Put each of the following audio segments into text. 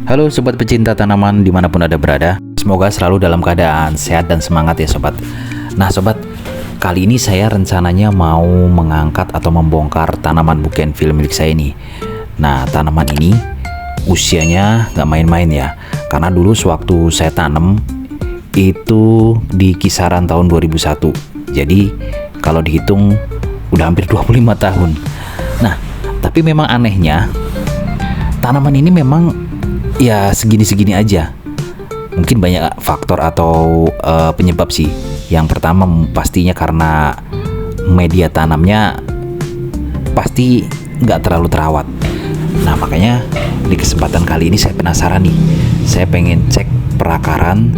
Halo sobat pecinta tanaman dimanapun Anda berada. Semoga selalu dalam keadaan sehat dan semangat ya sobat. Nah sobat, kali ini saya rencananya mau mengangkat atau membongkar tanaman bougainville milik saya ini. Nah tanaman ini usianya gak main-main ya. Karena dulu sewaktu saya tanam itu di kisaran tahun 2001. Jadi kalau dihitung udah hampir 25 tahun. Nah tapi memang anehnya tanaman ini memang ya segini-segini aja. Mungkin banyak faktor atau penyebab sih. Yang pertama pastinya karena media tanamnya pasti nggak terlalu terawat. Nah makanya di kesempatan kali ini saya penasaran nih. Saya pengen cek perakaran,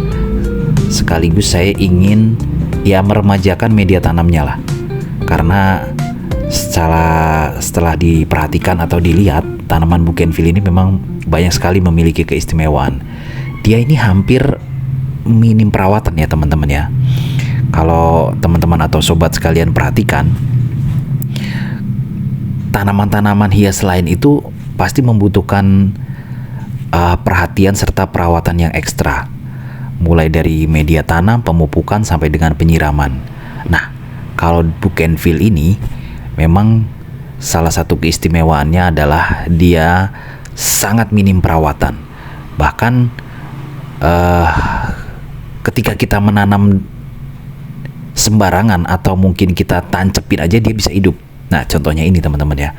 sekaligus saya ingin ya meremajakan media tanamnya lah. Karena setelah diperhatikan atau dilihat, tanaman bougainville ini memang banyak sekali memiliki keistimewaan. Dia ini hampir minim perawatan ya teman-teman ya. Kalau teman-teman atau sobat sekalian perhatikan, tanaman-tanaman hias lain itu pasti membutuhkan perhatian serta perawatan yang ekstra. Mulai dari media tanam, pemupukan sampai dengan penyiraman. Nah, kalau bougainville ini memang salah satu keistimewaannya adalah dia sangat minim perawatan. Bahkan ketika kita menanam sembarangan atau mungkin kita tancepin aja dia bisa hidup. Nah contohnya ini teman-teman ya.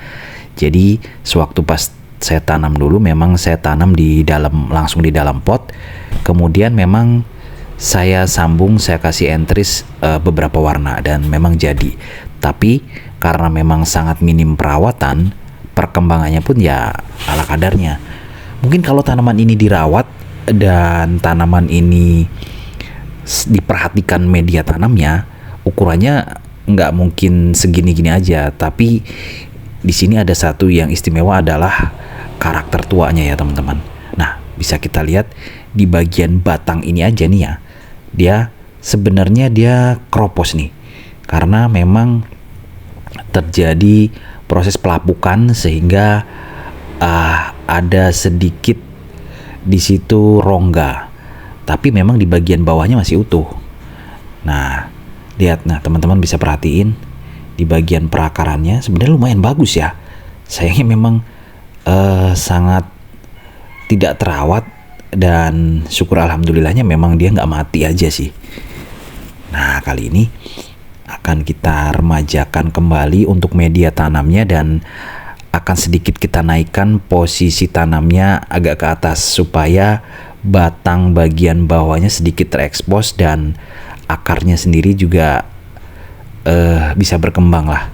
Jadi sewaktu pas saya tanam dulu memang saya tanam langsung di dalam pot. Kemudian memang saya sambung, saya kasih entris beberapa warna dan memang jadi. Tapi karena memang sangat minim perawatan, perkembangannya pun ya ala kadarnya. Mungkin kalau tanaman ini dirawat dan tanaman ini diperhatikan media tanamnya, ukurannya nggak mungkin segini-gini aja. Tapi di sini ada satu yang istimewa adalah karakter tuanya ya teman-teman. Nah bisa kita lihat di bagian batang ini aja nih ya, dia sebenarnya dia kropos nih karena memang terjadi proses pelapukan sehingga ada sedikit di situ rongga, tapi memang di bagian bawahnya masih utuh. Nah lihat, nah teman-teman bisa perhatiin di bagian perakarannya sebenarnya lumayan bagus ya. Sayangnya memang sangat tidak terawat dan syukur alhamdulillahnya memang dia nggak mati aja sih. Nah kali ini akan kita remajakan kembali untuk media tanamnya dan akan sedikit kita naikkan posisi tanamnya agak ke atas supaya batang bagian bawahnya sedikit terekspos dan akarnya sendiri juga bisa berkembang lah.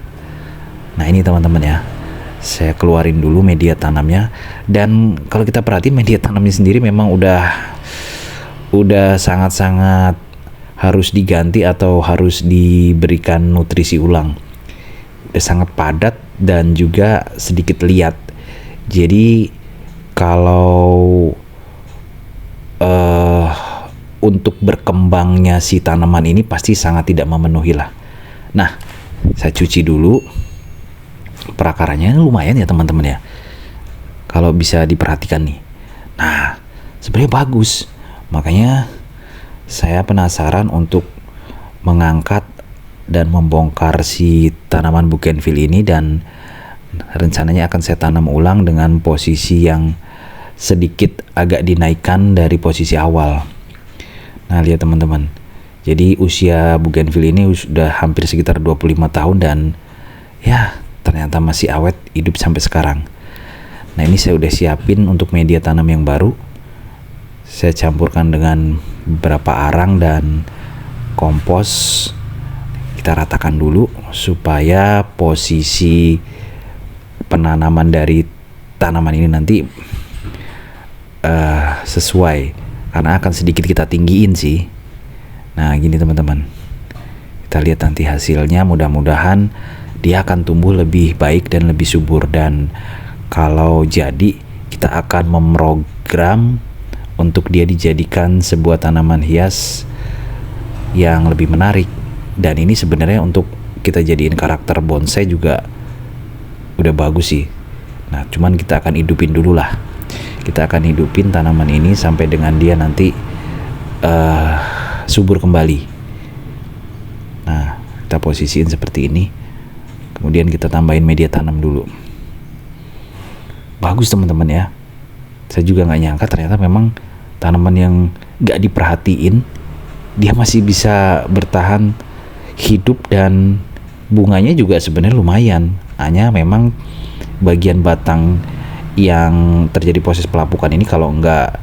Nah ini teman-teman ya, saya keluarin dulu media tanamnya. Dan kalau kita perhatiin media tanamnya sendiri memang udah sangat-sangat harus diganti atau harus diberikan nutrisi ulang. Udah sangat padat dan juga sedikit liat. Jadi kalau untuk berkembangnya si tanaman ini pasti sangat tidak memenuhi lah. Nah saya cuci dulu. Perakarannya lumayan ya teman-teman ya, kalau bisa diperhatikan nih. Nah sebenarnya bagus, makanya saya penasaran untuk mengangkat dan membongkar si tanaman bougainville ini, dan rencananya akan saya tanam ulang dengan posisi yang sedikit agak dinaikkan dari posisi awal. Nah lihat teman-teman, jadi usia bougainville ini sudah hampir sekitar 25 tahun dan ya ternyata masih awet, hidup sampai sekarang. Nah ini saya udah siapin untuk media tanam yang baru. Saya campurkan dengan beberapa arang dan kompos. Kita ratakan dulu supaya posisi penanaman dari tanaman ini nanti sesuai, karena akan sedikit kita tinggiin sih. Nah gini teman-teman, kita lihat nanti hasilnya. Mudah-mudahan dia akan tumbuh lebih baik dan lebih subur. Dan kalau jadi kita akan memprogram untuk dia dijadikan sebuah tanaman hias yang lebih menarik. Dan ini sebenarnya untuk kita jadiin karakter bonsai juga udah bagus sih. Nah cuman kita akan hidupin dulu lah. kita akan hidupin tanaman ini sampai dengan dia nanti subur kembali. Nah, kita posisiin seperti ini, kemudian kita tambahin media tanam dulu. Bagus teman-teman ya, saya juga nggak nyangka ternyata memang tanaman yang nggak diperhatiin dia masih bisa bertahan hidup, dan bunganya juga sebenarnya lumayan. Hanya memang bagian batang yang terjadi proses pelapukan ini kalau nggak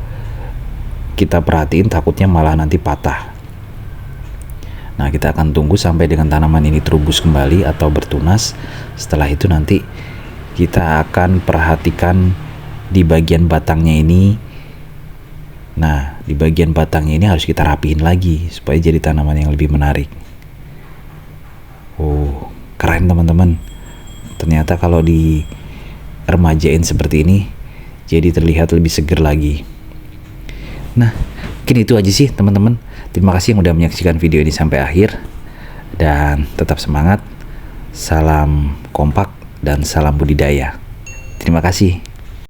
kita perhatiin takutnya malah nanti patah. Nah, kita akan tunggu sampai dengan tanaman ini terubus kembali atau bertunas. Setelah itu nanti kita akan perhatikan di bagian batangnya ini. Nah, di bagian batangnya ini harus kita rapihin lagi supaya jadi tanaman yang lebih menarik. Oh, keren teman-teman. Ternyata kalau di remajain seperti ini jadi terlihat lebih seger lagi. Nah, mungkin itu aja sih teman-teman. Terima kasih yang udah menyaksikan video ini sampai akhir, dan tetap semangat. Salam kompak dan salam budidaya. Terima kasih.